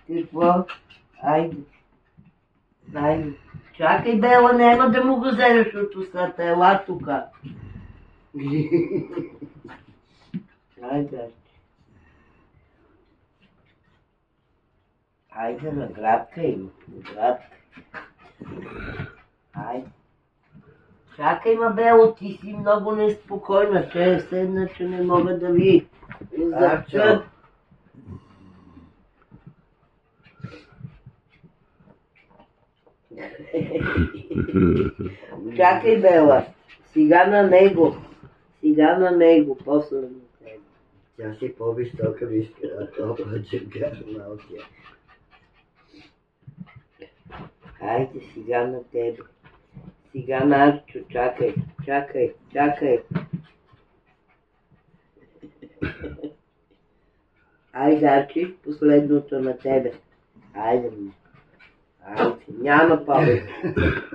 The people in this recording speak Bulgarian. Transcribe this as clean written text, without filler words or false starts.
Какво? Айде. Айде. Чакай, Бела, няма да му го вземеш от устата. Ела тука. Айде. Айде, наградка има. Наградка. Айде. Чакай, ма, Бело, ти си много неспокойна. Че е седна, че не мога да ви запчат. Чакай, Бела. Сега на него. Сега на него. После на него. Тя си по-висока, вижте, а толкова джега малкия. Хайде, сега на тебе. Сега на Арчо. Чакай. Чакай. Чакай. Айде, Арчи, последното на тебе. Айде, ме. Айде, няма повече.